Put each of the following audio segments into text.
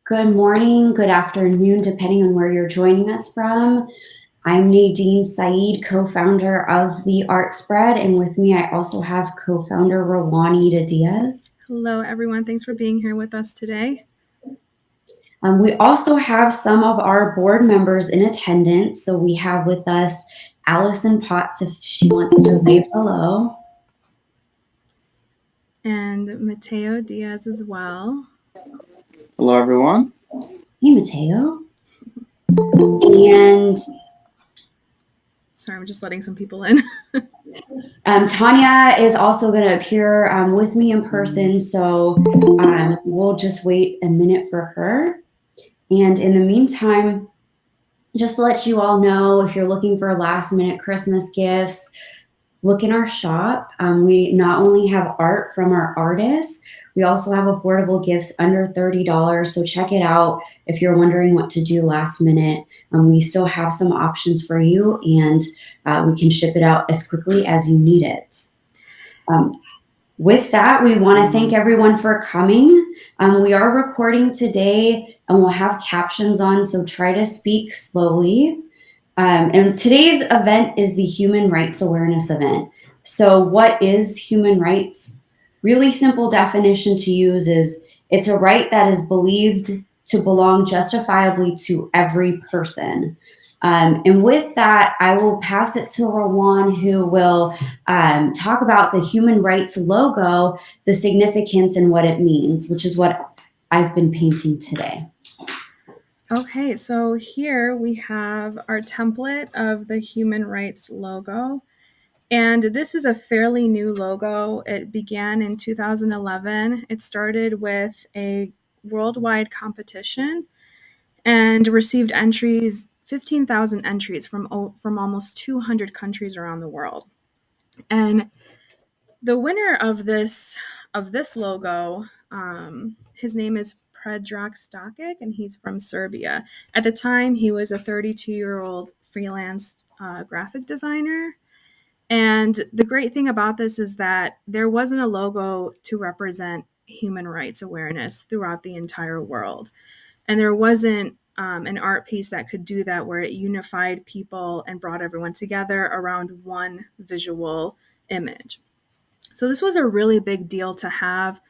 Good morning, good afternoon, depending on where you're joining us from. I'm Nadine Saeed, co-founder of The Art Spread, and with me I also have co-founder Rawanita Diaz. Hello, everyone. Thanks for being here with us today. We also have some of our board members in attendance. So we have with us Allison Potts, if she wants to wave hello. And Mateo Diaz as well. Hello, everyone. Hey, Mateo. And sorry, I'm just letting some people in. Tanya is also going to appear with me in person. So we'll just wait a minute for her. And in the meantime, just to let you all know, if you're looking for last minute Christmas gifts, look in our shop. We not only have art from our artists, we also have affordable gifts under $30. So check it out if you're wondering what to do last minute. We still have some options for you, and we can ship it out as quickly as you need it. With that, we want to thank everyone for coming. We are recording today and we'll have captions on, so try to speak slowly. And today's event is the Human Rights Awareness event. So what is human rights? Really simple definition to use is it's a right that is believed to belong justifiably to every person. And with that, I will pass it to Rawan, who will talk about the human rights logo, the significance and what it means, which is what I've been painting today. Okay, so here we have our template of the human rights logo. And this is a fairly new logo. It began in 2011. It started with a worldwide competition and received 15,000 entries from almost 200 countries around the world. And the winner of this logo, his name is Predrag Stakic, and he's from Serbia. At the time, he was a 32-year-old freelance graphic designer. And the great thing about this is that there wasn't a logo to represent human rights awareness throughout the entire world. And there wasn't an art piece that could do that, where it unified people and brought everyone together around one visual image. So this was a really big deal to have.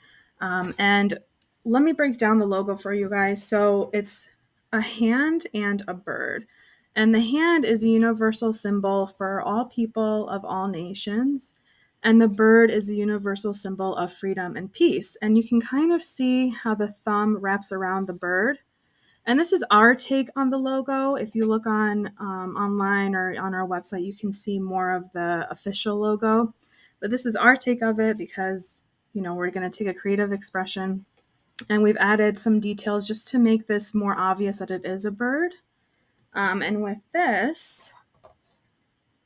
And let me break down the logo for you guys. So it's a hand and a bird. And the hand is a universal symbol for all people of all nations. And the bird is a universal symbol of freedom and peace. And you can kind of see how the thumb wraps around the bird. And this is our take on the logo. If you look on online or on our website, you can see more of the official logo. But this is our take of it because, we're going to take a creative expression. And we've added some details just to make this more obvious that it is a bird. And with this,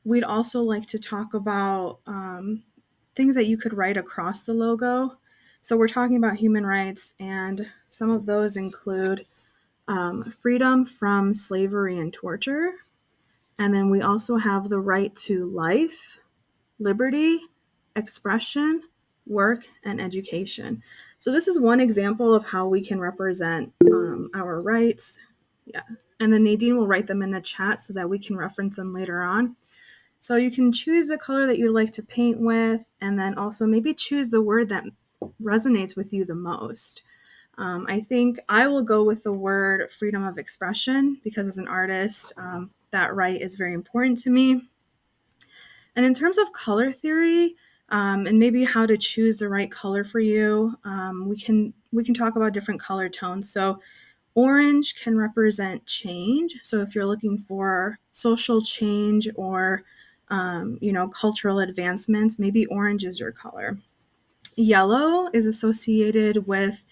we'd also like to talk about things that you could write across the logo. So we're talking about human rights, and some of those include freedom from slavery and torture. And then we also have the right to life, liberty, expression, work, and education. So this is one example of how we can represent our rights. Yeah. And then Nadine will write them in the chat so that we can reference them later on. So you can choose the color that you'd like to paint with, and then also maybe choose the word that resonates with you the most. I think I will go with the word freedom of expression because as an artist, that right is very important to me. And in terms of color theory, and maybe how to choose the right color for you, we can talk about different color tones. So orange can represent change. So if you're looking for social change or cultural advancements, maybe orange is your color. Yellow is associated with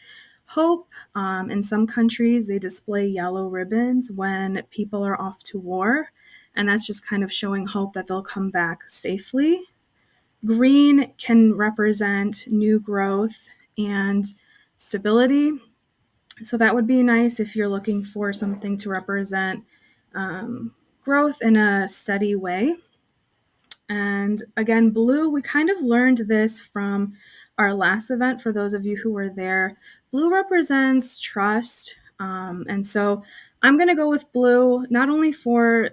hope. In some countries, they display yellow ribbons when people are off to war, and that's just kind of showing hope that they'll come back safely. Green can represent new growth and stability. So that would be nice if you're looking for something to represent growth in a steady way. And again, blue, we kind of learned this from our last event. For those of you who were there, blue represents trust, And so I'm going to go with blue, not only for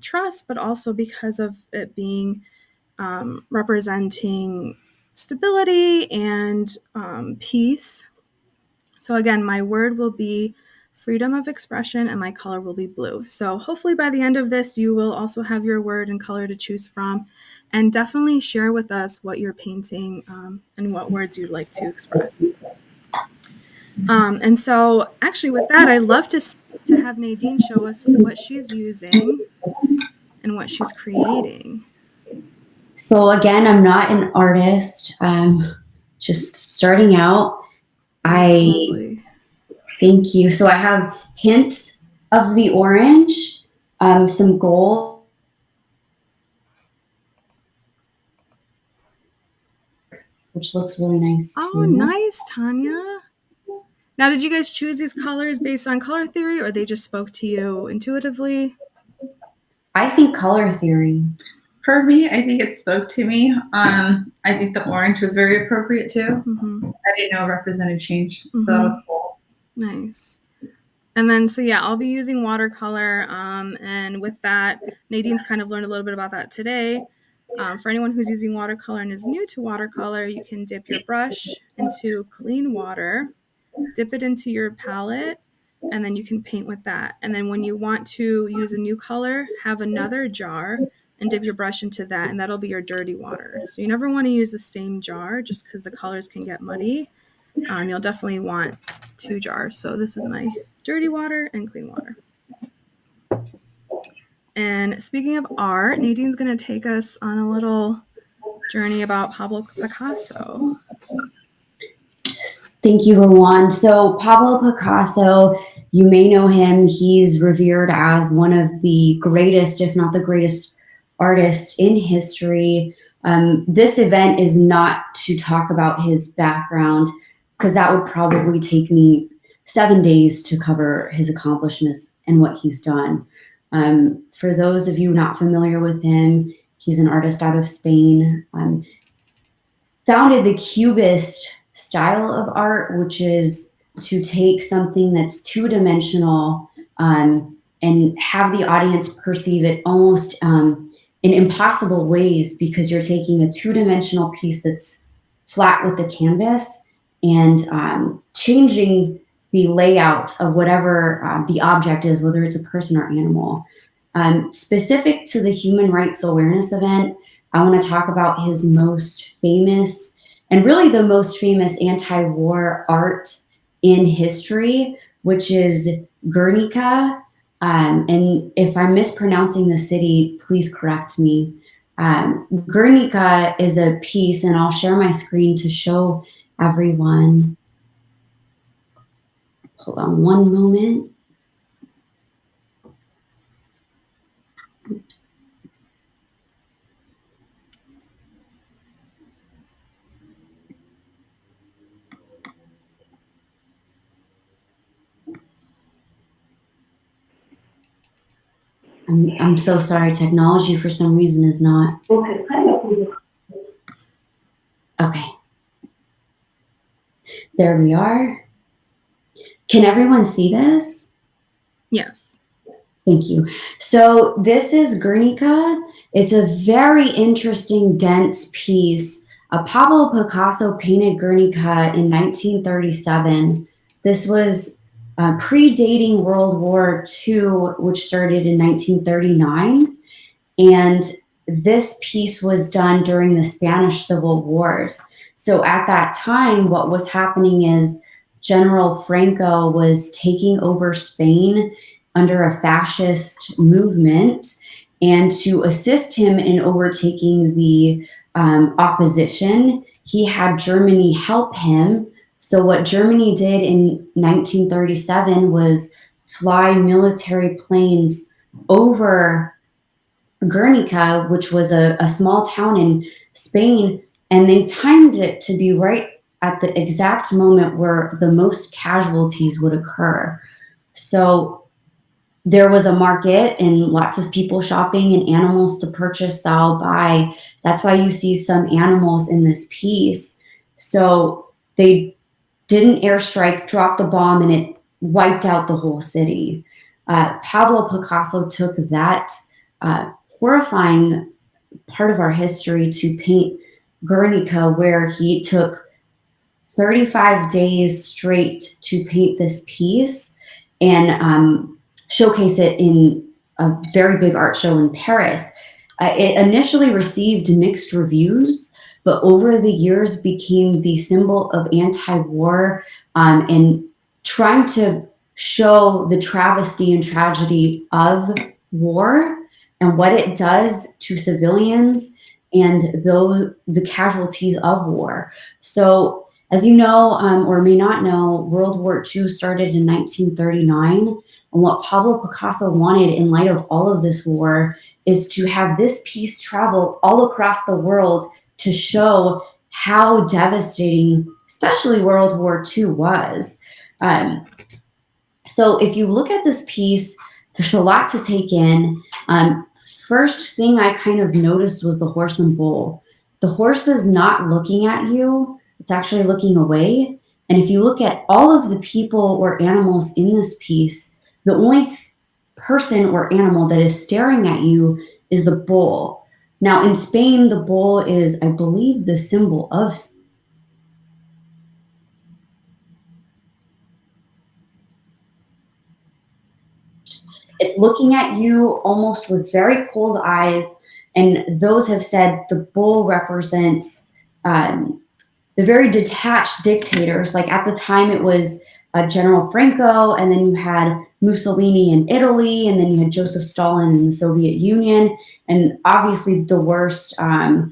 trust, but also because of it being representing stability and peace. So again, my word will be freedom of expression and my color will be blue. So hopefully by the end of this, you will also have your word and color to choose from, and definitely share with us what you're painting and what words you'd like to express. And so actually with that, I'd love to have Nadine show us what she's using and what she's creating. So again, I'm not an artist. I'm just starting out. Lovely. Thank you. So I have hints of the orange, some gold, which looks really nice Oh, too. nice, Tanya. Now, did you guys choose these colors based on color theory, or they just spoke to you intuitively? I think color theory. For me, I think it spoke to me. I think the orange was very appropriate too. Mm-hmm. I didn't know it represented change, Mm-hmm. so that was cool. Nice. And then, so yeah, I'll be using watercolor. And with that, Nadine's kind of learned a little bit about that today. For anyone who's using watercolor and is new to watercolor, you can dip your brush into clean water, dip it into your palette, and then you can paint with that. And then when you want to use a new color, have another jar and dip your brush into that, and that'll be your dirty water. So you never want to use the same jar just because the colors can get muddy. You'll definitely want 2 jars. So this is my dirty water and clean water. And speaking of art, Nadine's going to take us on a little journey about Pablo Picasso. Thank you, Rowan. So Pablo Picasso, you may know him. He's revered as one of the greatest, if not the greatest, artists in history. This event is not to talk about his background, because that would probably take me 7 days to cover his accomplishments and what he's done. For those of you not familiar with him, he's an artist out of Spain. Founded the Cubist Style of Art, which is to take something that's two-dimensional and have the audience perceive it almost in impossible ways, because you're taking a two-dimensional piece that's flat with the canvas and changing the layout of whatever the object is, whether it's a person or animal. Specific to the Human Rights Awareness event, I want to talk about his most famous, and really the most famous anti-war art in history, which is Guernica. And if I'm mispronouncing the city, please correct me. Guernica is a piece, and I'll share my screen to show everyone. Hold on one moment. I'm so sorry. Technology for some reason is not. Okay. There we are. Can everyone see this? Yes. Thank you. So this is Guernica. It's a very interesting, dense piece. Pablo Picasso painted Guernica in 1937. This was predating World War II, which started in 1939. And this piece was done during the Spanish Civil Wars. So at that time, what was happening is General Franco was taking over Spain under a fascist movement, and to assist him in overtaking the opposition, he had Germany help him. So what Germany did in 1937 was fly military planes over Guernica, which was a small town in Spain, and they timed it to be right at the exact moment where the most casualties would occur. So there was a market and lots of people shopping and animals to purchase, sell, buy. That's why you see some animals in this piece. So they didn't airstrike, drop the bomb, and it wiped out the whole city. Pablo Picasso took that horrifying part of our history to paint Guernica, where he took 35 days straight to paint this piece and showcase it in a very big art show in Paris. It initially received mixed reviews, but over the years became the symbol of anti-war and trying to show the travesty and tragedy of war and what it does to civilians and the casualties of war. So, as you know, or may not know, World War II started in 1939. And what Pablo Picasso wanted in light of all of this war is to have this piece travel all across the world to show how devastating, especially World War II was. So if you look at this piece, there's a lot to take in. First thing I kind of noticed was the horse and bull. The horse is not looking at you. It's actually looking away. And if you look at all of the people or animals in this piece, the only person or animal that is staring at you is the bull. Now, in Spain, the bull is, I believe, the symbol of it's looking at you almost with very cold eyes, and those have said the bull represents the very detached dictators. Like at the time, it was General Franco, and then you had Mussolini in Italy, and then you had Joseph Stalin in the Soviet Union, and obviously the worst, arguably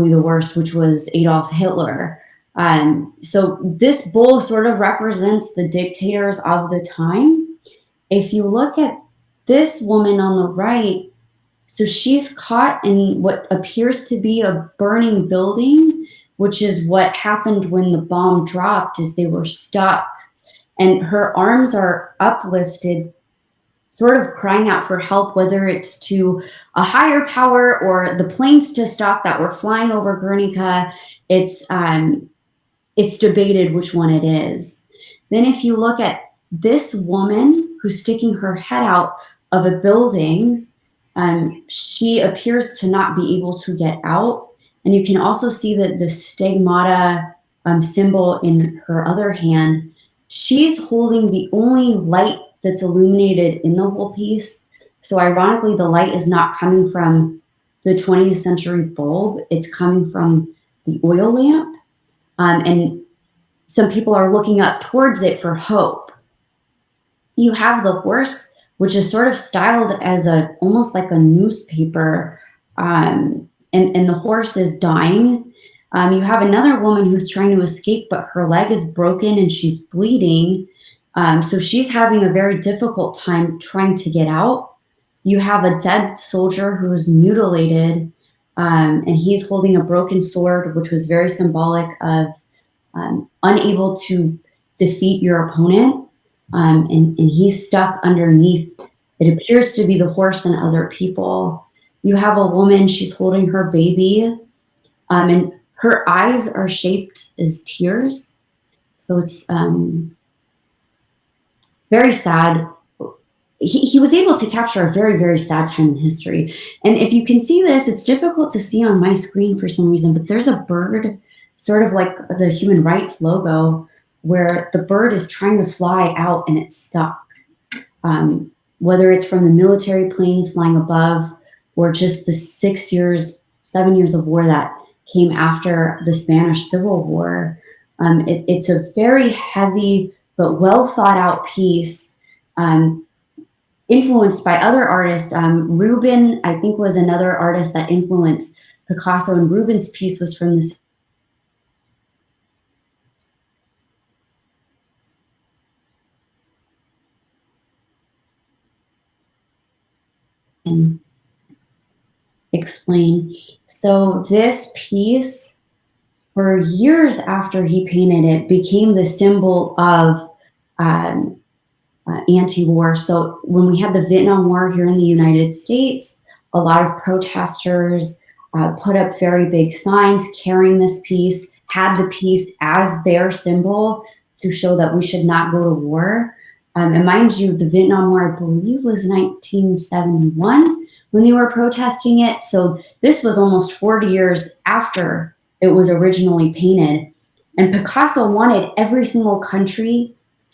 the worst, which was Adolf Hitler. So this bull sort of represents the dictators of the time. If you look at this woman on the right, so she's caught in what appears to be a burning building, which is what happened when the bomb dropped, is they were stuck. And her arms are uplifted, sort of crying out for help, whether it's to a higher power or the planes to stop that were flying over Guernica. It's debated which one it is. Then if you look at this woman who's sticking her head out of a building, she appears to not be able to get out. And you can also see that the stigmata symbol in her other hand, she's holding the only light that's illuminated in the whole piece. So ironically, the light is not coming from the 20th century bulb. It's coming from the oil lamp. And some people are looking up towards it for hope. You have the horse, which is sort of styled as almost like a newspaper, and the horse is dying. You have another woman who's trying to escape, but her leg is broken and she's bleeding. So she's having a very difficult time trying to get out. You have a dead soldier who's mutilated, and he's holding a broken sword, which was very symbolic of unable to defeat your opponent. And he's stuck underneath. It appears to be the horse and other people. You have a woman, she's holding her baby, and her eyes are shaped as tears. So it's very sad. He was able to capture a very, very sad time in history. And if you can see this, it's difficult to see on my screen for some reason, but there's a bird, sort of like the human rights logo, where the bird is trying to fly out and it's stuck. Whether it's from the military planes flying above or just the 7 years of war that came after the Spanish Civil War. It's a very heavy but well thought out piece, influenced by other artists. Rubin, I think, was another artist that influenced Picasso, and Rubin's piece was from this explain. So this piece, for years after he painted it, became the symbol of anti-war. So when we had the Vietnam War here in the United States, a lot of protesters put up very big signs carrying this piece, had the piece as their symbol to show that we should not go to war. And mind you, the Vietnam War, I believe, was 1971 when they were protesting it. So this was almost 40 years after it was originally painted. And Picasso wanted every single country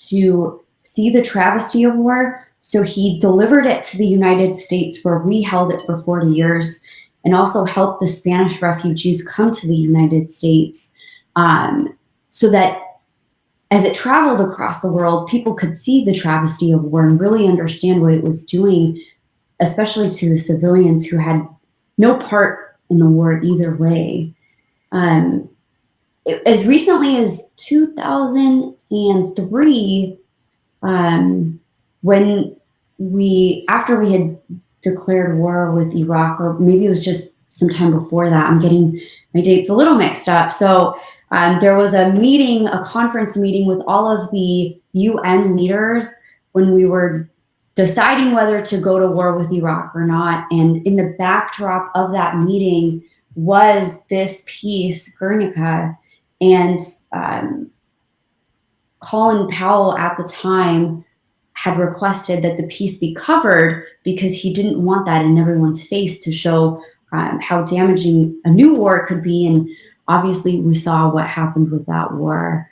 to see the travesty of war. So he delivered it to the United States, where we held it for 40 years, and also helped the Spanish refugees come to the United States, so that as it traveled across the world, people could see the travesty of war and really understand what it was doing, especially to the civilians who had no part in the war either way. As recently as 2003, when after we had declared war with Iraq, or maybe it was just sometime before that, I'm getting my dates a little mixed up. So there was a conference meeting with all of the UN leaders when we were deciding whether to go to war with Iraq or not. And in the backdrop of that meeting was this piece, Guernica. And Colin Powell at the time had requested that the piece be covered because he didn't want that in everyone's face to show how damaging a new war could be. And obviously we saw what happened with that war.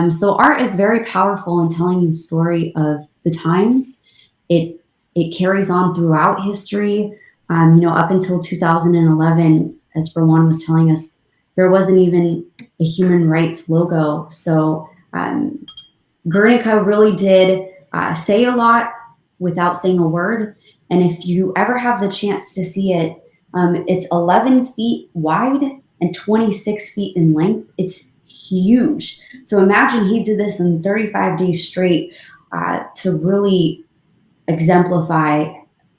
So art is very powerful in telling the story of the times. It carries on throughout history. Up until 2011, as Rowan was telling us, there wasn't even a human rights logo. So Guernica really did say a lot without saying a word. And if you ever have the chance to see it, it's 11 feet wide and 26 feet in length. It's huge. So imagine he did this in 35 days straight to really exemplify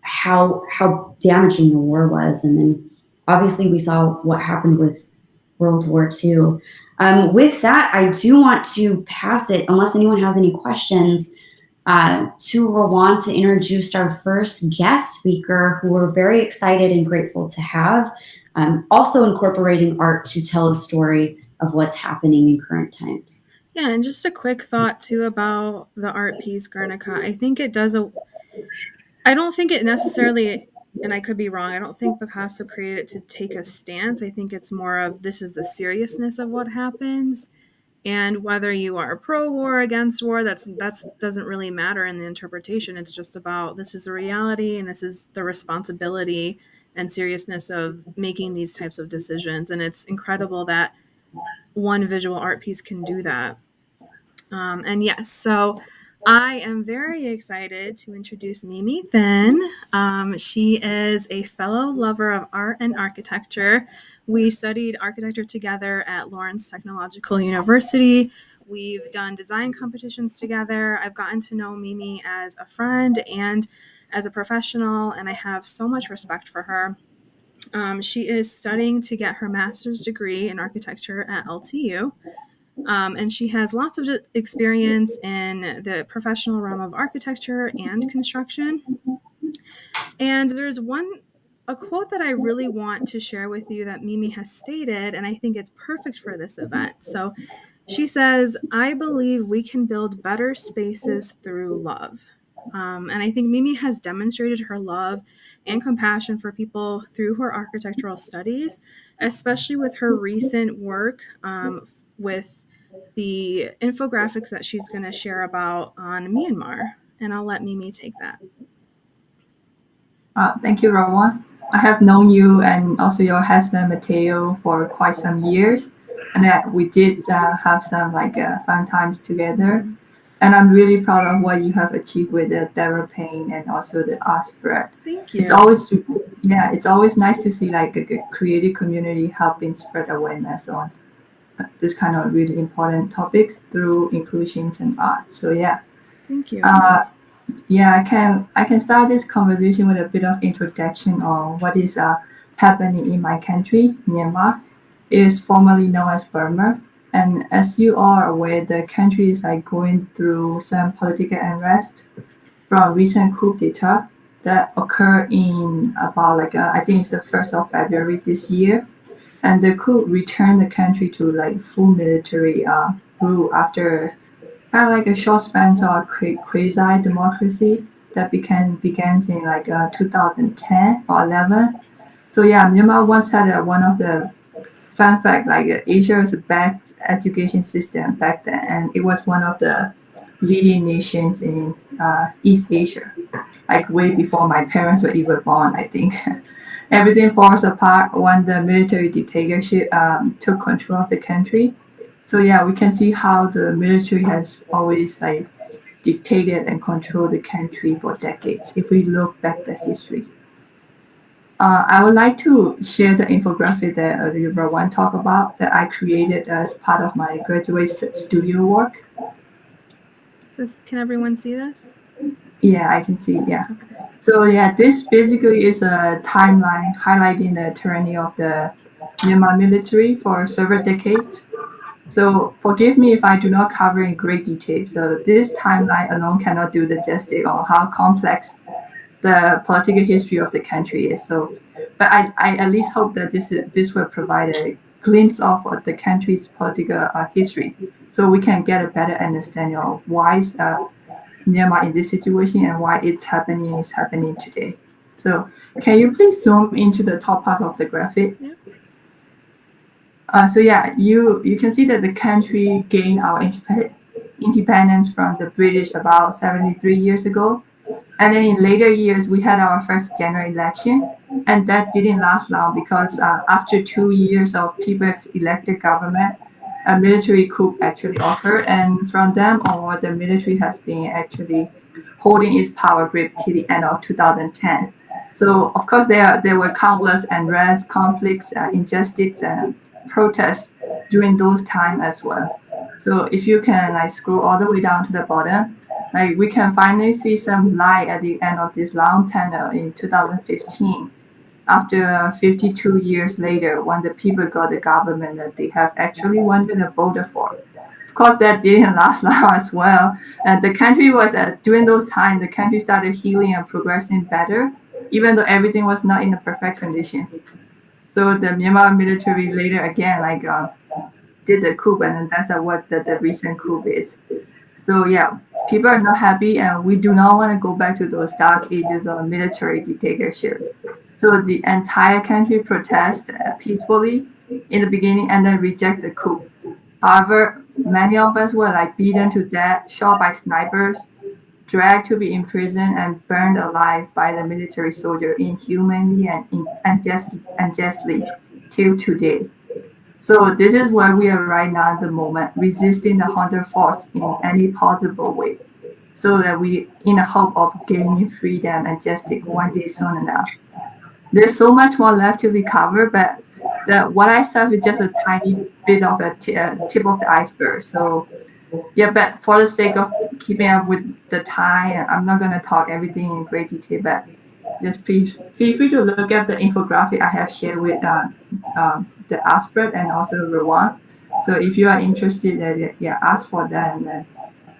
how damaging the war was. And then obviously we saw what happened with World War II. With that, I do want to pass it, unless anyone has any questions, to Rowan to introduce our first guest speaker, who we're very excited and grateful to have, also incorporating art to tell a story of what's happening in current times. Yeah, and just a quick thought too about the art piece Guernica. I think it does I don't think it necessarily, and I could be wrong, I don't think Picasso created it to take a stance. I think it's more of, this is the seriousness of what happens. And whether you are pro-war, against war, that doesn't really matter in the interpretation. It's just about, this is the reality and this is the responsibility and seriousness of making these types of decisions. And it's incredible that one visual art piece can do that. And yes, so I am very excited to introduce Mimi Thin. She is a fellow lover of art and architecture. We studied architecture together at Lawrence Technological University. We've done design competitions together. I've gotten to know Mimi as a friend and as a professional, and I have so much respect for her. She is studying to get her master's degree in architecture at LTU. And she has lots of experience in the professional realm of architecture and construction. And there's a quote that I really want to share with you that Mimi has stated, and I think it's perfect for this event. So she says, "I believe we can build better spaces through love." And I think Mimi has demonstrated her love and compassion for people through her architectural studies, especially with her recent work with the infographics that she's going to share about on Myanmar. And I'll let Mimi take that. Thank you, Rowan. I have known you and also your husband, Mateo, for quite some years. And we did have some fun times together. And I'm really proud of what you have achieved with the Devil Paint and also the art spread. Thank you. It's always nice to see a creative community helping spread awareness on this kind of really important topics through inclusions and art. So yeah. Thank you. I can start this conversation with a bit of introduction on what is happening in my country, Myanmar. It is formerly known as Burma. And as you are aware, the country is going through some political unrest from recent coup d'etat that occurred in about I think it's the 1st of February this year. And the coup returned the country to full military rule after kind of like a short span of quasi democracy that begins in like 2010 or 11. So yeah, Myanmar once had one of the fun fact like Asia's best education system back then, and it was one of the leading nations in East Asia, like way before my parents were even born, I think. Everything falls apart when the military dictatorship took control of the country. So yeah, we can see how the military has always like dictated and controlled the country for decades. If we look back the history, I would like to share the infographic that River talked about that I created as part of my graduate studio work. Can everyone see this? Yeah, I can see. Yeah. So yeah, this basically is a timeline highlighting the tyranny of the Myanmar military for several decades. So forgive me if I do not cover in great detail. So this timeline alone cannot do the justice on how complex the political history of the country is. So, but I at least hope that this will provide a glimpse of what the country's political history, so we can get a better understanding of why Myanmar in this situation and why is happening today. So, can you please zoom into the top part of the graphic? Yeah. So yeah, you can see that the country gained our independence from the British about 73 years ago. And then in later years, we had our first general election, and that didn't last long because after 2 years of people's elected government, a military coup actually occurred, and from then on, the military has been actually holding its power grip till the end of 2010. So of course, there were countless unrest, conflicts, injustice, and protests during those time as well. So if you can like scroll all the way down to the bottom, like we can finally see some light at the end of this long tunnel in 2015, after 52 years later, when the people got the government that they have actually wanted and voted for. Of course, that didn't last long as well. The country was during those times, the country started healing and progressing better, even though everything was not in a perfect condition. So the Myanmar military later again did the coup, and that's what the recent coup is. So yeah, people are not happy, and we do not want to go back to those dark ages of military dictatorship. So the entire country protest peacefully in the beginning, and then reject the coup. However, many of us were like beaten to death, shot by snipers, dragged to be imprisoned, and burned alive by the military soldier inhumanly and unjustly till today. So this is where we are right now at the moment, resisting the hunter force in any possible way, so that we, in the hope of gaining freedom and justice one day soon enough. There's so much more left to be covered, but what I said is just a tiny bit of a tip of the iceberg. So yeah, but for the sake of keeping up with the time, I'm not going to talk everything in great detail, but just please feel free to look at the infographic I have shared with the Aspert and also Rowan. So if you are interested, yeah, ask for that, and then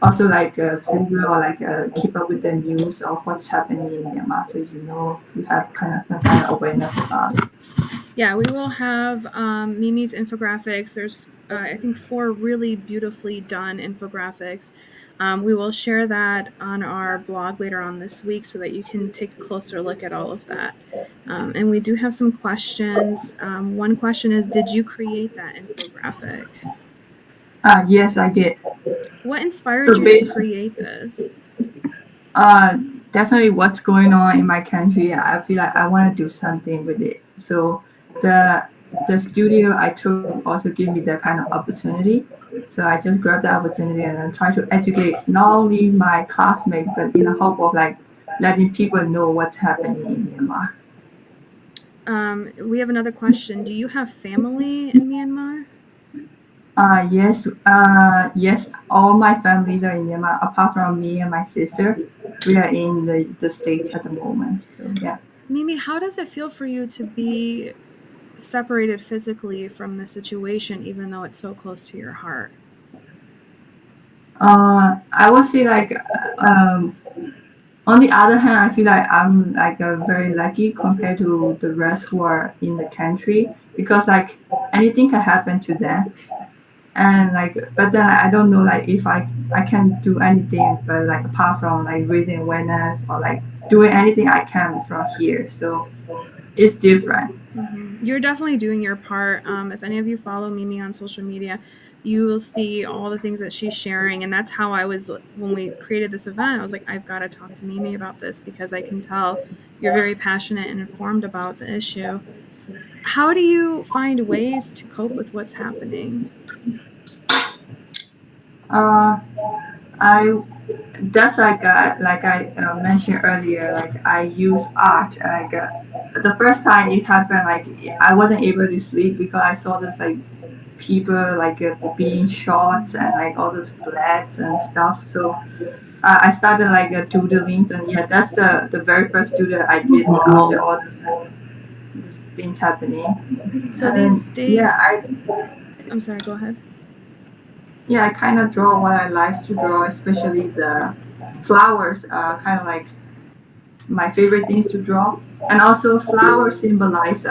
also like Google or like keep up with the news of what's happening in Myanmar, so you have kind of some kind of awareness about it. Yeah, we will have Mimi's infographics. There's, I think, 4 really beautifully done infographics. We will share that on our blog later on this week so that you can take a closer look at all of that. And we do have some questions. One question is, did you create that infographic? Yes, I did. What inspired you to create this? Definitely what's going on in my country. I feel like I want to do something with it. So the studio I took also gave me that kind of opportunity. So I just grabbed the opportunity and then try to educate not only my classmates, but in the hope of like letting people know what's happening in Myanmar. We have another question. Do you have family in Myanmar? Yes. All my families are in Myanmar, apart from me and my sister. We are in the States at the moment. So yeah. Mimi, how does it feel for you to be separated physically from the situation, even though it's so close to your heart? I would say like on the other hand, I feel like I'm like very lucky compared to the rest who are in the country, because like anything can happen to them. and like, but then I don't know like if I can do anything, but like apart from like raising awareness or like doing anything I can from here. So it's different. You're definitely doing your part. If any of you follow Mimi on social media, you will see all the things that she's sharing. And that's how I was when we created this event. I was like, I've got to talk to Mimi about this because I can tell you're very passionate and informed about the issue. How do you find ways to cope with what's happening? I That's like I mentioned earlier. Like I use art. Like the first time it happened, like I wasn't able to sleep because I saw this like people like being shot and like all those blood and stuff. So I started like doodling, and yeah, that's the very first doodle I did after all these things happening. So And these days, yeah, I'm sorry, go ahead. I kind of draw what I like to draw, especially the flowers. Kind of like my favorite things to draw, and also flowers symbolize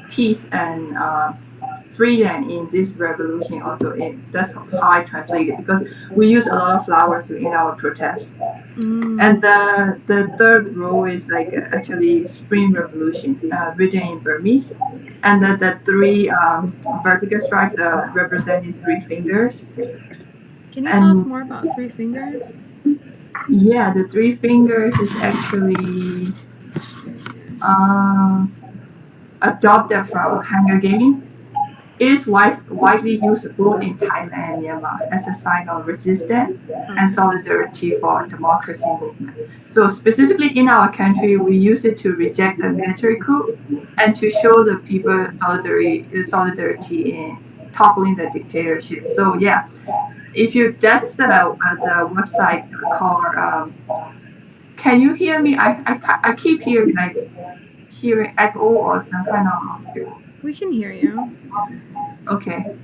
peace and freedom in this revolution. Also, that's how I translate it because we use a lot of flowers in our protests. And the third row is like actually Spring Revolution, written in Burmese. And the three vertical stripes representing three fingers. Can you tell us And more about Three Fingers? yeah, the three fingers is actually adopted from Hunger Games. It is widely used both in Thailand and Myanmar as a sign of resistance and solidarity for democracy movement. So specifically in our country, we use it to reject the military coup and to show the people solidarity in toppling the dictatorship. So yeah, if you that's the website called. Can you hear me? I keep hearing echo or some kind of. We can hear you. Okay.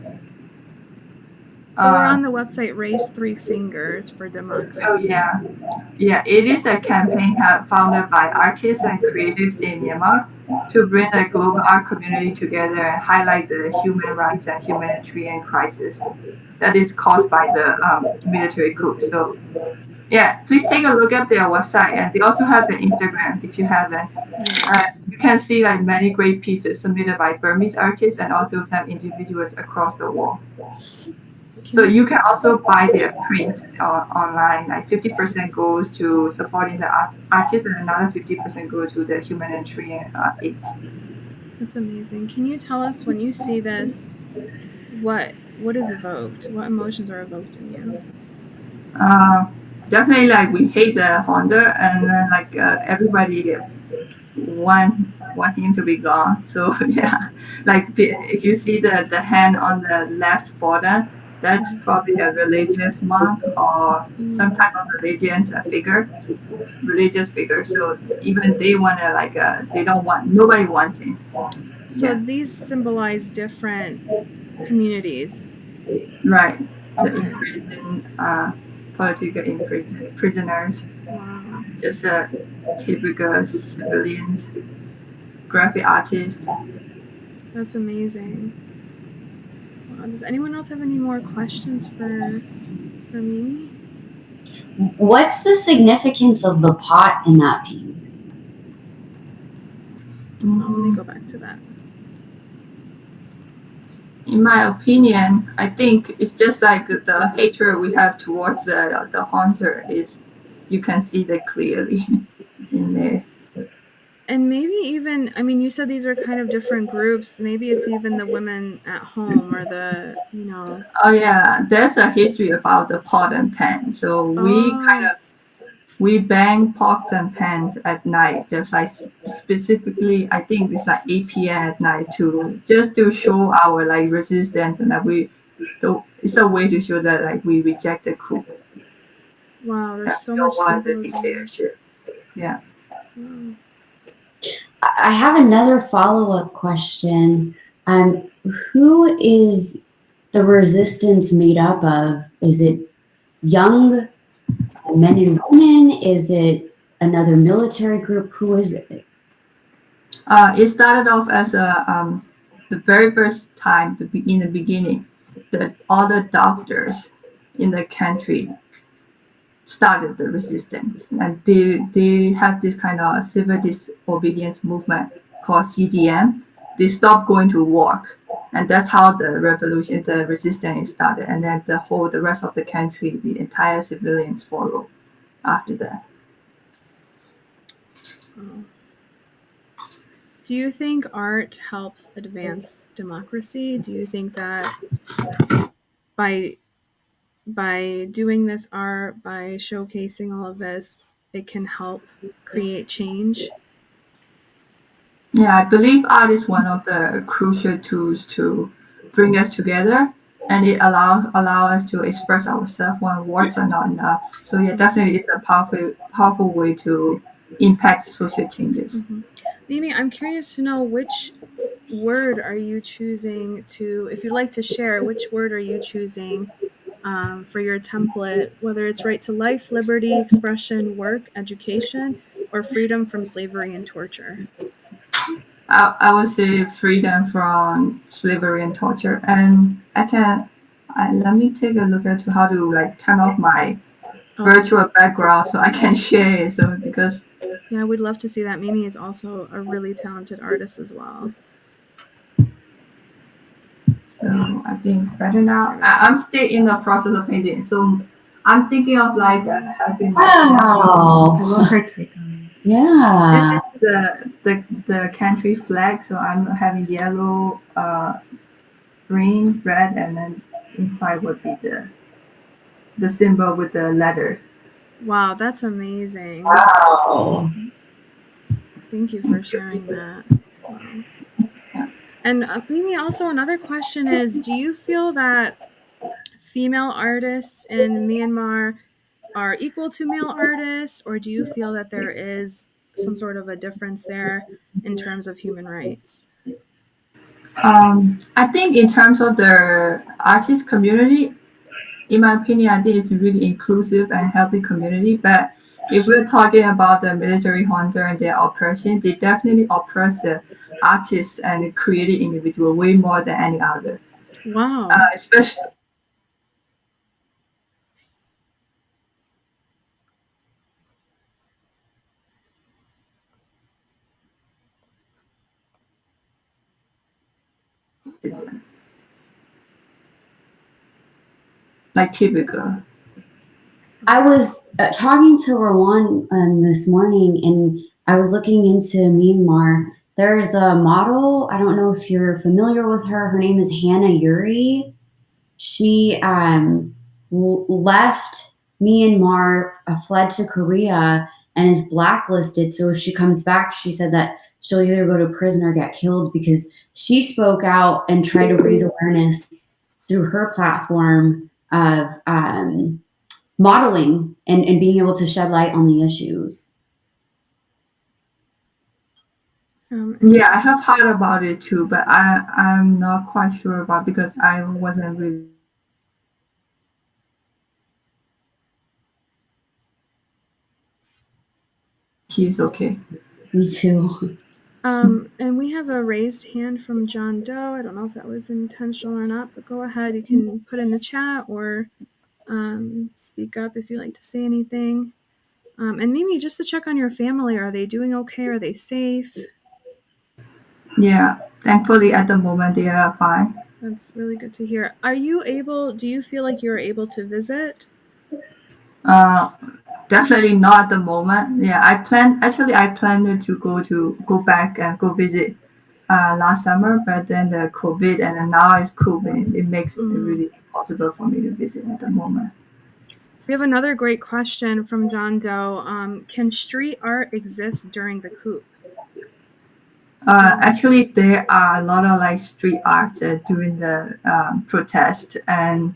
We're on the website Raise Three Fingers for Democracy. Oh yeah. It is a campaign founded by artists and creatives in Myanmar to bring the global art community together and highlight the human rights and humanitarian crisis that is caused by the military coup. So yeah, please take a look at their website, and they also have the Instagram if you haven't. You can see like many great pieces submitted by Burmese artists and also some individuals across the world. So you can also buy their prints online. Like 50% goes to supporting the artists, and another 50% goes to the humanitarian aid. That's amazing. Can you tell us when you see this, what is evoked? What emotions are evoked in you? Definitely, like we hate the Honda, and then like everybody want him to be gone. So yeah, like if you see the hand on the left bottom, that's probably a religious monk or some kind of religious figure. So even they wanna like they don't want nobody wants him. So these symbolize different communities. Right. The imprisoned political prisoners. Wow. Just typical civilians, graphic artists. That's amazing. Wow. Does anyone else have any more questions for Mimi? What's the significance of the pot in that piece? Let me go back to that. In my opinion, I think it's just like the hatred we have towards the hunter is, you can see that clearly in there. And maybe even, I mean, you said these are kind of different groups. Maybe it's even the women at home or the, Oh yeah, there's a history about the pot and pan. So we bang pots and pans at night, just like specifically, I think it's like 8 p.m. at night just to show our like resistance, and that it's a way to show that like we reject the coup. Wow, there's so don't much want the symbolism. dictatorship. Yeah. Wow. I have another follow-up question. Who is the resistance made up of? Is it young men and women? Is it another military group? Who is it? It started off as the very first time in the beginning. all the doctors in the country started the resistance, and they have this kind of civil disobedience movement called CDM. They stopped going to work, and that's how the revolution, the resistance started. And then the rest of the country, the entire civilians follow after that. Oh. Do you think art helps advance democracy? Do you think that by doing this art, by showcasing all of this, it can help create change? Yeah, I believe art is one of the crucial tools to bring us together, and it allow us to express ourselves when words are not enough. So yeah, definitely it's a powerful way to impact social changes. Mm-hmm. Mimi, I'm curious to know, which word are you choosing to, if you'd like to share, which word are you choosing for your template, whether it's right to life, liberty, expression, work, education, or freedom from slavery and torture? I would say freedom from slavery and torture, and let me take a look at how to like turn off my virtual background so I can share it. So because yeah, we'd love to see that. Mimi is also a really talented artist as well. So I think it's better now. I'm still in the process of painting, so I'm thinking of like having my. Wow. I love her take on it. Yeah. This is the country flag. So I'm having yellow, green, red, and then inside would be the symbol with the letter. Wow, that's amazing. Wow. Thank you for sharing that. Wow. And Mimi, also another question is, do you feel that female artists in Myanmar are equal to male artists, or do you feel that there is some sort of a difference there in terms of human rights? I think in terms of the artist community, in my opinion, I think it's a really inclusive and healthy community. But if we're talking about the military junta and their oppression, they definitely oppress the artists and the creative individual way more than any other. Wow. Especially. Like typical. I was talking to Rowan this morning, and I was looking into Myanmar. There's a model. I don't know if you're familiar with her. Her name is Hannah Yuri. She left Myanmar, fled to Korea, and is blacklisted. So if she comes back, she said that she'll either go to prison or get killed, because she spoke out and tried to raise awareness through her platform of modeling and being able to shed light on the issues. Yeah, I have heard about it too, but I'm not quite sure about, because I wasn't really. She's okay. Me too. And we have a raised hand from John Doe. I don't know if that was intentional or not, but go ahead. You can put in the chat or speak up if you'd like to say anything. And Mimi, just to check on your family, are they doing okay? Are they safe? Yeah, thankfully at the moment they are fine. That's really good to hear. Do you feel like you're able to visit? Definitely not at the moment. Yeah, I planned to go back and go visit last summer, but then the COVID, and then now it's Coupe, and it makes it really impossible for me to visit at the moment. We have another great question from John Doe. Can street art exist during the coup? Actually, there are a lot of like street arts during the protest, and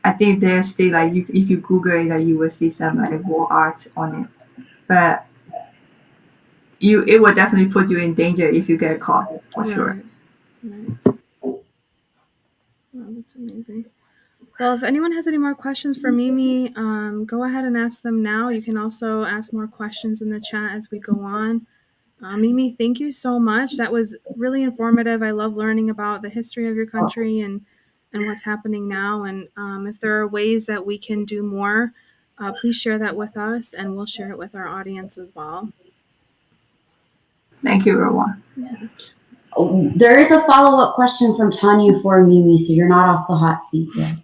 I think there's still like if you Google it, like, you will see some like wall art on it, but it will definitely put you in danger if you get caught, for sure. Right. Wow, that's amazing. Well, if anyone has any more questions for Mimi, go ahead and ask them now. You can also ask more questions in the chat as we go on. Mimi, thank you so much. That was really informative. I love learning about the history of your country and and what's happening now. And if there are ways that we can do more, please share that with us, and we'll share it with our audience as well. Thank you, Rowan. Yeah. Oh, there is a follow-up question from Tanya for Mimi, so you're not off the hot seat yet.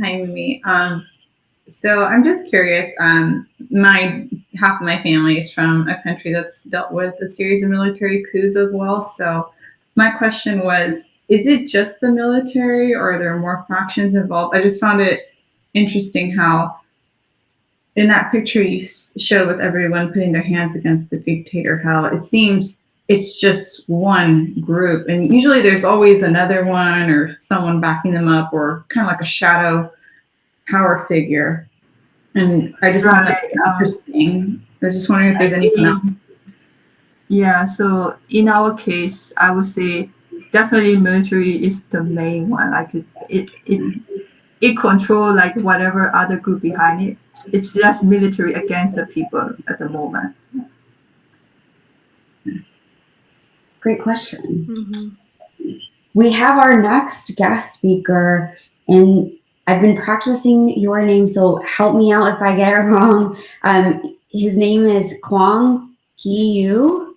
Hi, Mimi. So I'm just curious. Half of my family is from a country that's dealt with a series of military coups as well. So my question was, is it just the military, or are there more factions involved? I just found it interesting how in that picture you showed with everyone putting their hands against the dictator, how it seems it's just one group. And usually there's always another one or someone backing them up, or kind of like a shadow power figure. And I just found that interesting. I was just wondering if there's anything else. Yeah, so in our case, I would say definitely military is the main one. Like it control like whatever other group behind it. It's just military against the people at the moment. Great question. Mm-hmm. We have our next guest speaker, and I've been practicing your name, so help me out if I get it wrong. His name is Kwang Hee-yu.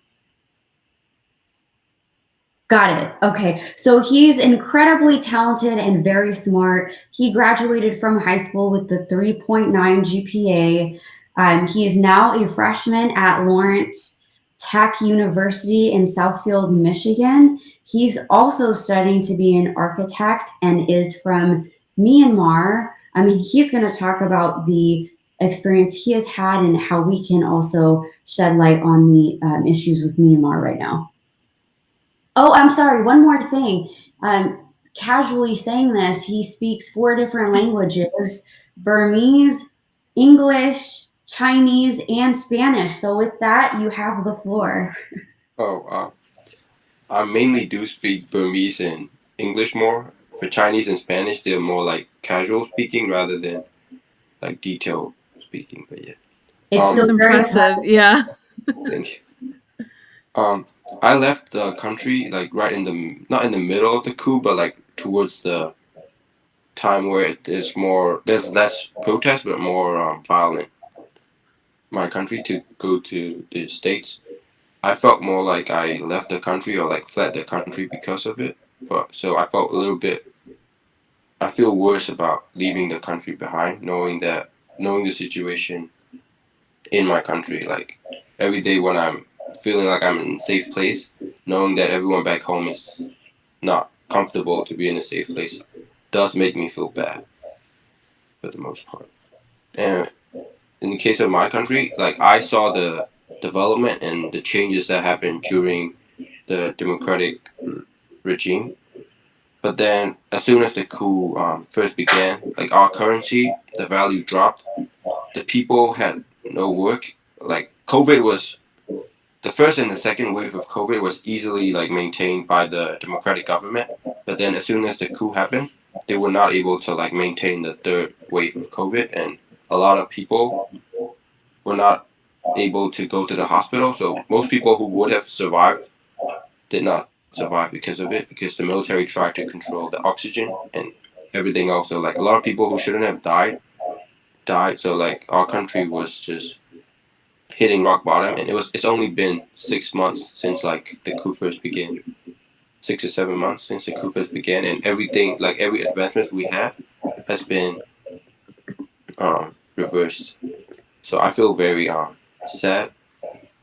Got it. Okay. So he's incredibly talented and very smart. He graduated from high school with the 3.9 GPA. He is now a freshman at Lawrence Tech University in Southfield, Michigan. He's also studying to be an architect and is from Myanmar. I mean, he's going to talk about the experience he has had and how we can also shed light on the issues with Myanmar right now. Oh, I'm sorry. One more thing. Casually saying this, he speaks 4 different languages: Burmese, English, Chinese, and Spanish. So with that, you have the floor. I mainly do speak Burmese and English more. For Chinese and Spanish, they're more like casual speaking rather than like detailed speaking. But yeah, It's That's so very impressive. Yeah. thank you. I left the country like right in the not in the middle of the coup, but like towards the time where there's less protest but more violent. My country to go to the States. I felt more like I left the country or like fled the country because of it. But so I felt a little bit. I feel worse about leaving the country behind, knowing the situation in my country. Like every day when I'm feeling like I'm in a safe place, knowing that everyone back home is not comfortable to be in a safe place, does make me feel bad for the most part. And in the case of my country, like I saw the development and the changes that happened during the democratic regime. But then, as soon as the coup first began, like our currency, the value dropped. The people had no work. Like COVID was the first and the second wave of COVID was easily like maintained by the democratic government. But then, as soon as the coup happened, they were not able to like maintain the third wave of COVID, and a lot of people were not able to go to the hospital. So most people who would have survived did not survive because of it, because the military tried to control the oxygen and everything else. So like a lot of people who shouldn't have died. So like our country was just hitting rock bottom, and it's only been 6 months since like the coup first began. 6 or 7 months since the coup first began, and everything like every advancement we had has been reversed. So I feel very sad.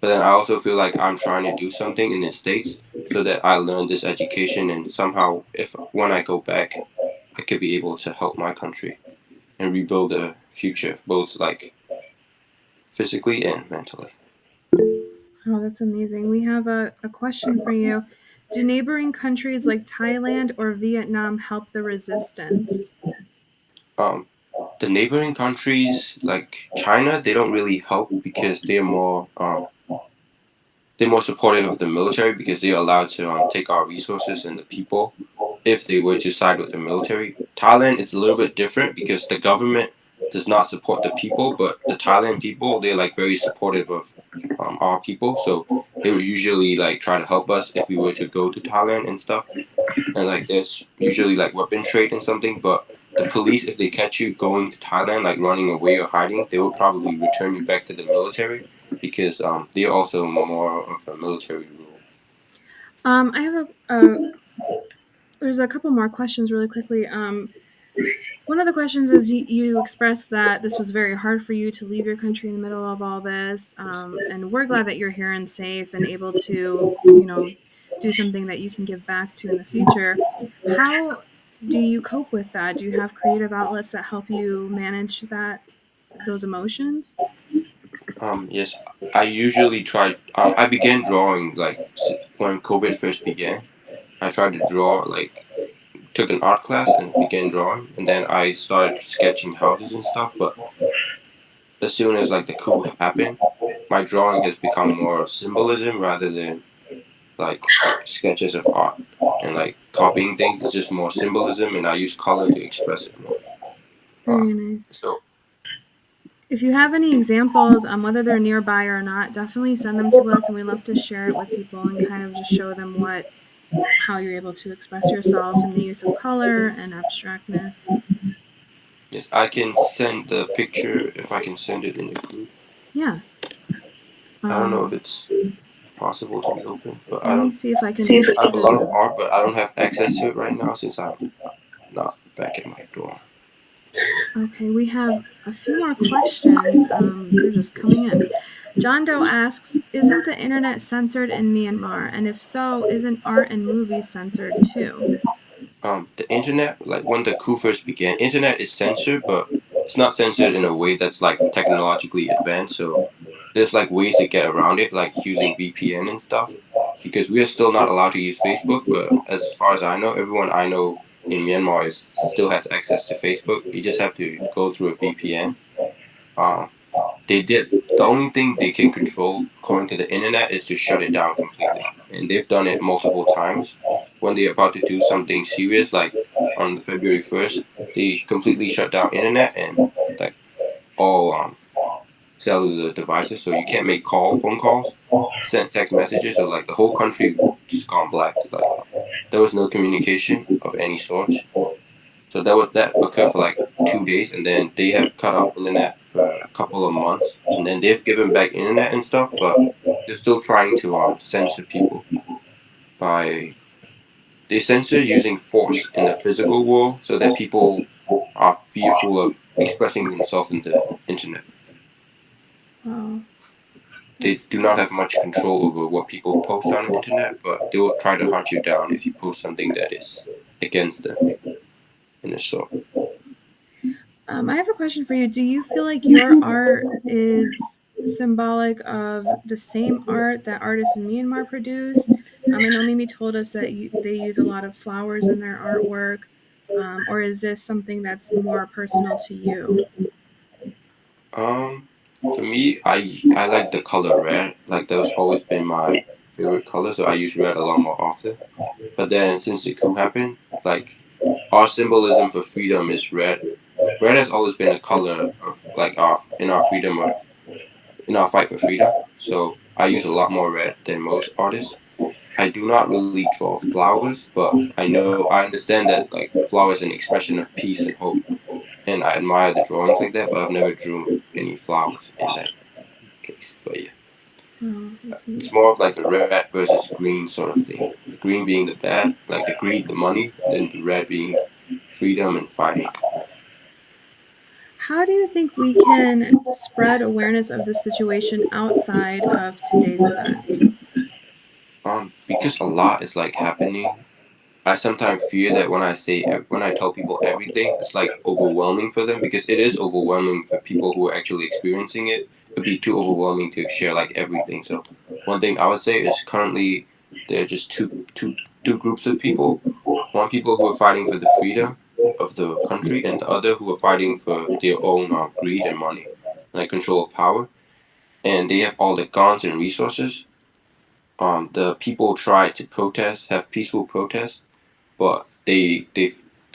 But then I also feel like I'm trying to do something in the States so that I learn this education, and somehow, if when I go back, I could be able to help my country and rebuild a future, both like physically and mentally. Oh, that's amazing. We have a question for you. Do neighboring countries like Thailand or Vietnam help the resistance? The neighboring countries like China, they don't really help because they're more supportive of the military because they're allowed to take our resources and the people if they were to side with the military. Thailand is a little bit different because the government does not support the people, but the Thailand people, they're like very supportive of our people. So they would usually like try to help us if we were to go to Thailand and stuff. and like there's usually like weapon trade and something, but the police, if they catch you going to Thailand, like running away or hiding, they would probably return you back to the military because they're also more of a military rule. I have there's a couple more questions really quickly. One of the questions is you expressed that this was very hard for you to leave your country in the middle of all this, and we're glad that you're here and safe and able to, do something that you can give back to in the future. How do you cope with that? Do you have creative outlets that help you manage those emotions? Yes, I usually try. I began drawing like when COVID first began. I tried to draw like took an art class and began drawing, and then I started sketching houses and stuff. But as soon as like the coup happened, my drawing has become more symbolism rather than like sketches of art, and like copying things is just more symbolism, and I use color to express it more. Very nice. So If you have any examples, whether they're nearby or not, definitely send them to us, and we love to share it with people and kind of just show them how you're able to express yourself in the use of color and abstractness. yes, I can send the picture if I can send it in the group. Yeah. I don't know if it's possible to be open, but Let me see if I can. I have a lot of art, but I don't have access to it right now since I'm not back at my dorm. Okay, we have a few more questions. They're just coming in. John Doe asks, isn't the internet censored in Myanmar? And if so, isn't art and movies censored too? The internet, like when the coup first began, internet is censored, but it's not censored in a way that's like technologically advanced. So there's like ways to get around it, like using VPN and stuff. Because we are still not allowed to use Facebook, but as far as I know, everyone I know in Myanmar still has access to Facebook. You just have to go through a VPN. The only thing they can control according to the internet is to shut it down completely, and they've done it multiple times. When they're about to do something serious, like on the February 1st, they completely shut down internet and like all cellular devices, so you can't make phone calls, send text messages, so like the whole country just gone black. Like there was no communication of any sort. So that occurred for like 2 days, and then they have cut off internet for a couple of months, and then they've given back internet and stuff, but they're still trying to censor people by they censor using force in the physical world, so that people are fearful of expressing themselves in the internet. Wow. They do not have much control over what people post on the internet, but they will try to hunt you down if you post something that is against them in a sort. I have a question for you. Do you feel like your art is symbolic of the same art that artists in Myanmar produce? I know Mimi told us that they use a lot of flowers in their artwork, or is this something that's more personal to you? For me, I like the color red. Like that's always been my favorite color, so I use red a lot more often. But then since the coup happened, like our symbolism for freedom is red. Red has always been a color of like our freedom of in our fight for freedom. So I use a lot more red than most artists. I do not really draw flowers, but I understand that like flowers is an expression of peace and hope, and I admire the drawings like that. But I've never drew any flowers in that case. But yeah, Oh, that's neat. it's more of like a red versus green sort of thing. The green being the bad, like the greed, the money, then the red being freedom and fighting. How do you think we can spread awareness of the situation outside of today's event? Because a lot is like happening. I sometimes fear that when I tell people everything, it's like overwhelming for them because it is overwhelming for people who are actually experiencing it. It'd be too overwhelming to share like everything. So one thing I would say is currently there are just two groups of people. One people who are fighting for the freedom of the country, and the other who are fighting for their own greed and money, like control of power. And they have all the guns and resources. The people try to protest, have peaceful protests, but they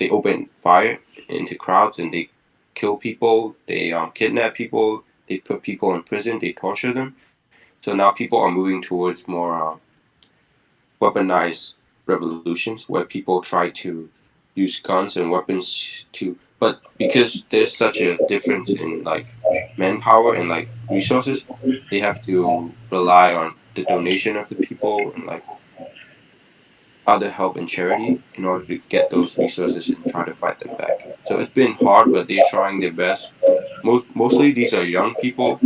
open fire into crowds and they kill people. They kidnap people. They put people in prison. They torture them. So now people are moving towards more weaponized revolutions where people try to use guns and weapons to, but because there's such a difference in like manpower and like resources, they have to rely on the donation of the people and like other help and charity in order to get those resources and try to fight them back. So it's been hard, but they're trying their best. Mostly these are young people.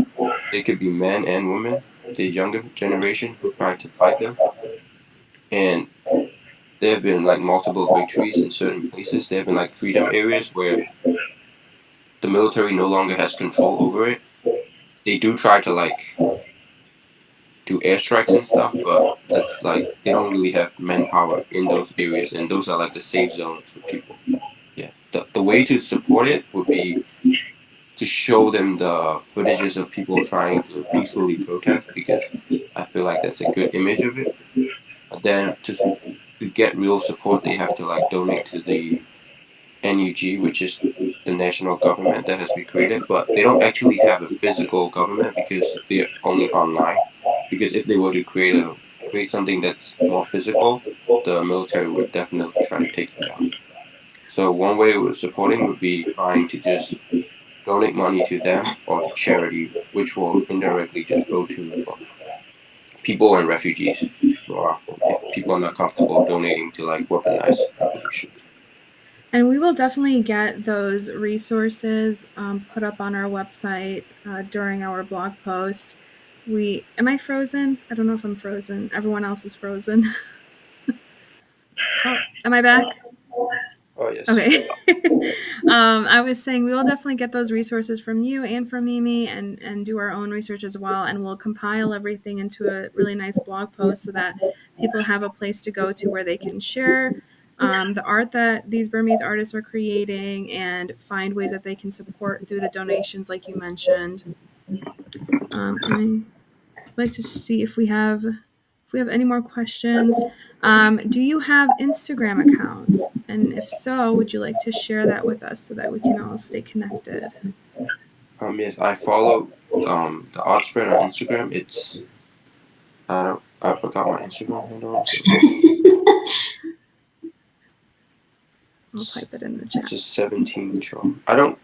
They could be men and women, the younger generation who try to fight them. And there have been like multiple victories in certain places. There have been like freedom areas where the military no longer has control over it. They do try to like do airstrikes and stuff, but it's like they don't really have manpower in those areas, and those are like the safe zones for people. Yeah, the way to support it would be to show them the footages of people trying to peacefully protest, because I feel like that's a good image of it. But then to get real support, they have to like donate to the NUG, which is the national government that has been created, but they don't actually have a physical government because they're only online. Because if they were to create something that's more physical, the military would definitely try to take them down. So one way we're supporting would be trying to just donate money to them or to charity, which will indirectly just go to people and refugees more often if people are not comfortable donating to like weaponized revolution. And we will definitely get those resources put up on our website during our blog post. Am I frozen? I don't know if I'm frozen. Everyone else is frozen. Oh, am I back? Oh yes. Okay. I was saying we will definitely get those resources from you and from Mimi and do our own research as well. And we'll compile everything into a really nice blog post so that people have a place to go to where they can share the art that these Burmese artists are creating and find ways that they can support through the donations like you mentioned. And I'd like to see if we have any more questions. Do you have Instagram accounts? And if so, would you like to share that with us so that we can all stay connected? Yes, I follow the art spread on Instagram. It's I forgot my Instagram handle. So I'll type it in the chat. it's just 17 charm. I don't.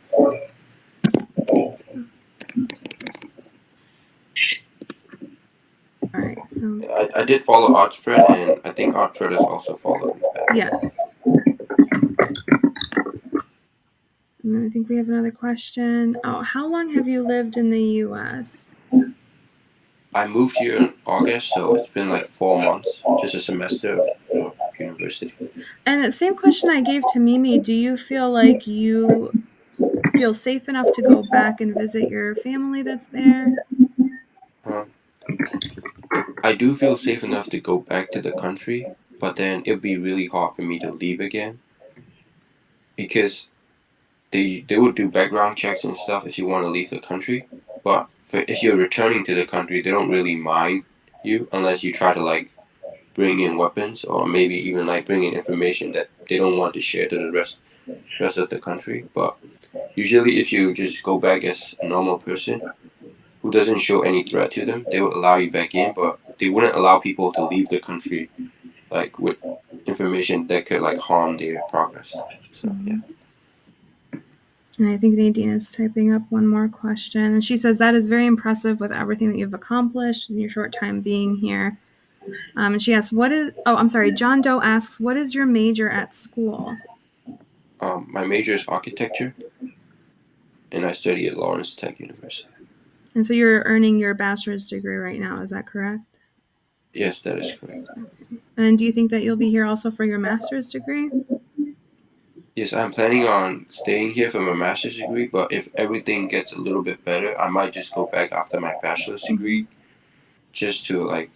All right, so I did follow Artspread, and I think Artspread has also followed me back. yes. And then I think we have another question. Oh, how long have you lived in the U.S.? I moved here in August, so it's been like 4 months, just a semester of university. And the same question I gave to Mimi. Do you feel like you feel safe enough to go back and visit your family that's there? I do feel safe enough to go back to the country, but then it'd be really hard for me to leave again, because they would do background checks and stuff if you want to leave the country. But if you're returning to the country, they don't really mind you unless you try to like bring in weapons or maybe even like bring in information that they don't want to share to the rest of the country. But usually, if you just go back as a normal person who doesn't show any threat to them, they would allow you back in. But they wouldn't allow people to leave the country like with information that could like harm their progress. So yeah. And I think Nadine is typing up one more question. And she says, that is very impressive with everything that you've accomplished in your short time being here. And she asks, John Doe asks, what is your major at school? My major is architecture, and I study at Lawrence Tech University. And so you're earning your bachelor's degree right now, is that correct? Yes, that is correct. Okay. And do you think that you'll be here also for your master's degree? Yes, I'm planning on staying here for my master's degree, but if everything gets a little bit better, I might just go back after my bachelor's degree just to like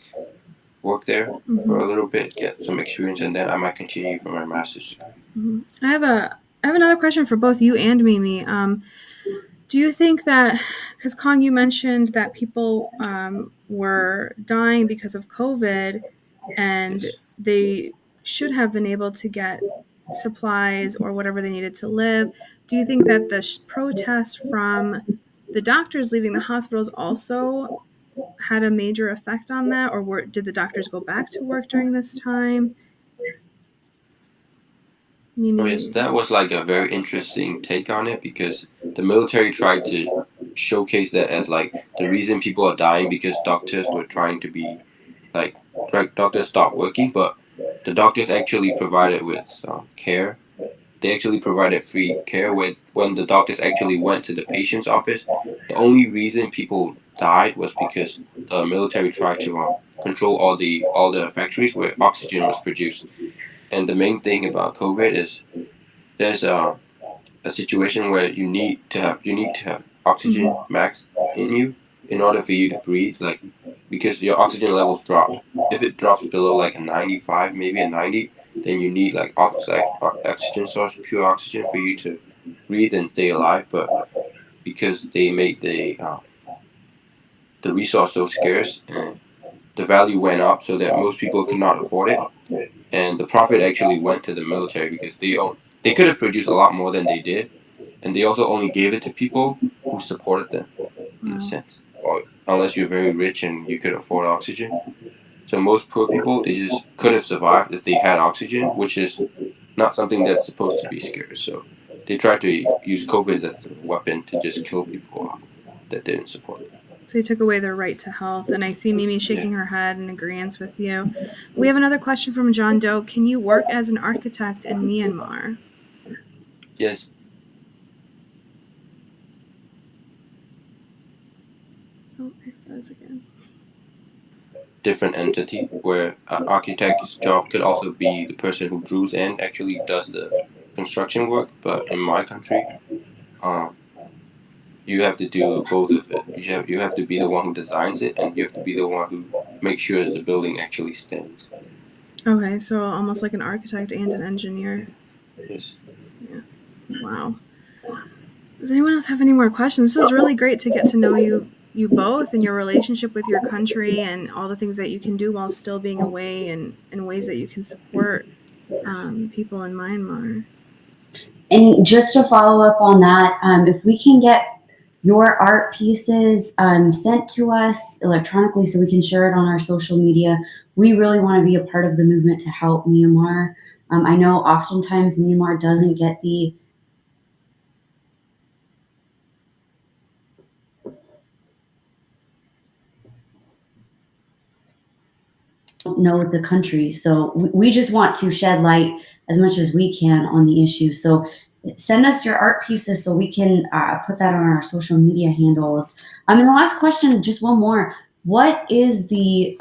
work there for a little bit, get some experience, and then I might continue for my master's degree. I have another question for both you and Mimi. Do you think that, because Kong, you mentioned that people were dying because of COVID and Yes. they should have been able to get supplies or whatever they needed to live. Do you think that the protest from the doctors leaving the hospitals also had a major effect on that? Or did the doctors go back to work during this time? Mimi. Oh yes, that was like a very interesting take on it because the military tried to showcase that as like the reason people are dying because doctors were trying to be like doctors stopped working, but the doctors actually provided with care. They actually provided free care when the doctors actually went to the patient's office. The only reason people died was because the military tried to control all the factories where oxygen was produced. And the main thing about COVID is there's a situation where you need to have oxygen max in you in order for you to breathe, like because your oxygen levels drop. If it drops below like a 95, maybe a 90, then you need like oxygen source, pure oxygen for you to breathe and stay alive. But because they made the resource so scarce and the value went up so that most people could not afford it, and the profit actually went to the military because they could have produced a lot more than they did, and they also only gave it to people who supported them in a sense, or unless you're very rich and you could afford oxygen. So most poor people, they just could have survived if they had oxygen, which is not something that's supposed to be scarce. So they tried to use COVID as a weapon to just kill people off that didn't support them. So they took away their right to health. And I see Mimi shaking her head in agreement with you. We have another question from John Doe. Can you work as an architect in Myanmar? Yes. Oh, I froze again. Different entity where an architect's job could also be the person who draws and actually does the construction work. But in my country, you have to do both of it. You have to be the one who designs it, and you have to be the one who makes sure the building actually stands. Okay, so almost like an architect and an engineer. Yes. Yes. Wow. Does anyone else have any more questions? This was really great to get to know you both and your relationship with your country and all the things that you can do while still being away and ways that you can support people in Myanmar. And just to follow up on that, if we can get your art pieces sent to us electronically so we can share it on our social media, we really want to be a part of the movement to help Myanmar. I know oftentimes Myanmar doesn't get the know the country. So we just want to shed light as much as we can on the issue. So send us your art pieces so we can put that on our social media handles. And the last question, just one more. What is the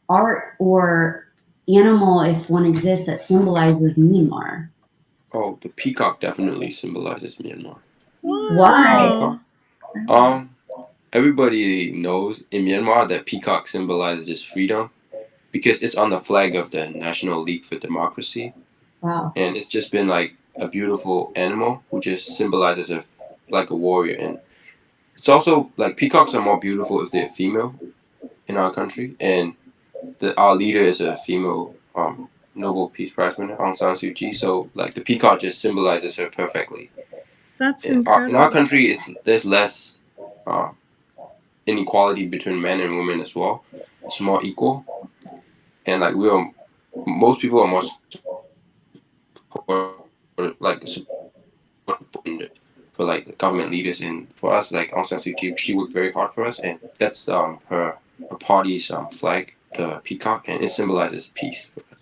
art or animal, if one exists, that symbolizes Myanmar? Oh, the peacock definitely symbolizes Myanmar. Why? Peacock. Everybody knows in Myanmar that peacock symbolizes freedom because it's on the flag of the National League for Democracy, Wow. and it's just been like a beautiful animal who just symbolizes like a warrior. And it's also like peacocks are more beautiful if they're female in our country, and our leader is a female Nobel Peace Prize winner, Aung San Suu Kyi. So like the peacock just symbolizes her perfectly. That's In our incredible. country, there's less uh, inequality between men and women as well. It's more equal, and like most people are more support, like for like government leaders, and for us like Aung San Suu Kyi, she worked very hard for us, and that's her party's flag, the peacock, and it symbolizes peace for us.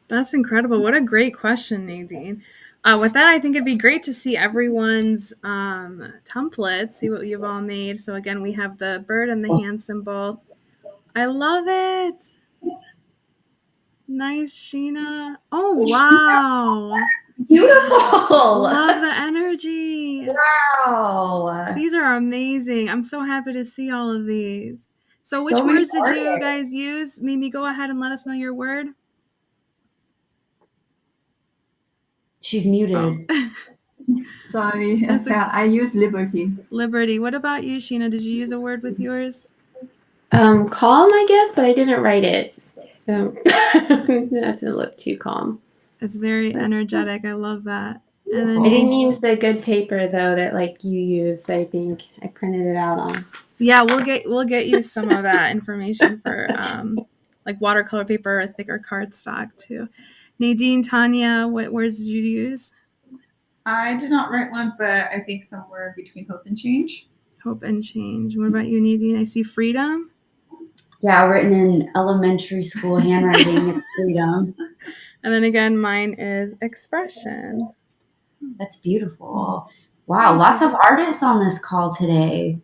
That's incredible. What a great question, Nadine. With that, I think it'd be great to see everyone's templates, see what you've all made. So again, we have the bird and the hand symbol. I love it. Nice, Sheena. Oh, wow. Beautiful. Love the energy. Wow. These are amazing. I'm so happy to see all of these. So which So many words did you artists. guys use? Mimi, go ahead and let us know your word. She's muted. Oh. Sorry, I use liberty. Liberty. What about you, Sheena? Did you use a word with yours? Calm, I guess, but I didn't write it. So that doesn't look too calm. It's very energetic. I love that. And then I didn't use the good paper though that like you use. I think I printed it out on. yeah, we'll get you some of that information for like watercolor paper or thicker cardstock too. Nadine, Tanya, what words did you use? I did not write one, but I think somewhere between hope and change. Hope and change. What about you, Nadine? I see freedom. Yeah, written in elementary school handwriting. It's freedom. And then again, mine is expression. That's beautiful. Wow, lots of artists on this call today.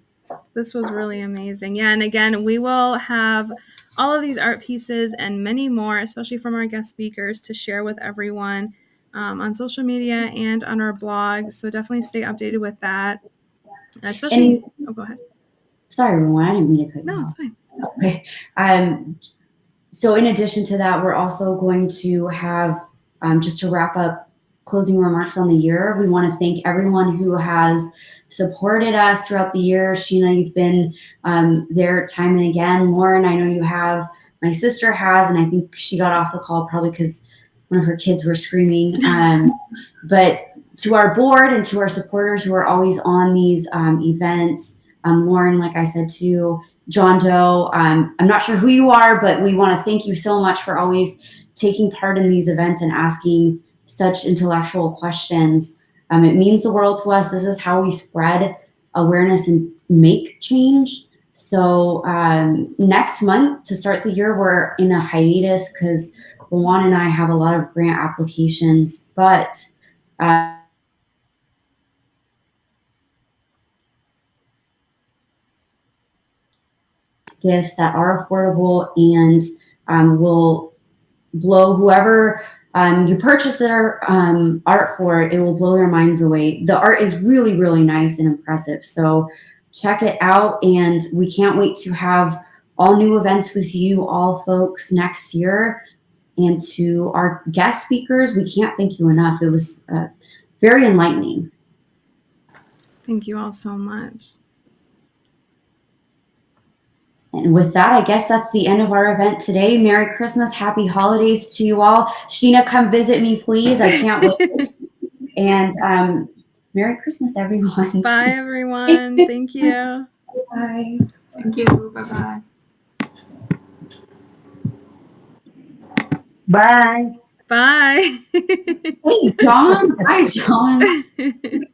This was really amazing. Yeah, and again, we will have all of these art pieces and many more, especially from our guest speakers, to share with everyone on social media and on our blog. So definitely stay updated with that. Especially, go ahead. Sorry, Rowan, I didn't mean to cut you off. No, it's fine. Okay. So in addition to that, we're also going to have, just to wrap up, closing remarks on the year. We want to thank everyone who has supported us throughout the year. Sheena, you've been there time and again. Lauren, I know you have. My sister has, and I think she got off the call probably because one of her kids were screaming. But to our board and to our supporters who are always on these events, Lauren, like I said, too, John Doe, I'm not sure who you are, but we want to thank you so much for always taking part in these events and asking such intellectual questions. It means the world to us. This is how we spread awareness and make change. So next month, to start the year, we're in a hiatus because Juan and I have a lot of grant applications, but gifts that are affordable and will blow whoever you purchase their art for. It will blow their minds away. The art is really, really nice and impressive. So check it out. And we can't wait to have all new events with you all folks next year. And to our guest speakers, we can't thank you enough. It was very enlightening. Thank you all so much. And with that, I guess that's the end of our event today. Merry Christmas, Happy Holidays to you all. Sheena, come visit me, please. I can't wait. And Merry Christmas, everyone. Bye, everyone. Thank you. Bye. Thank you. Bye-bye. Bye. Bye. Hey, John. Hi, John.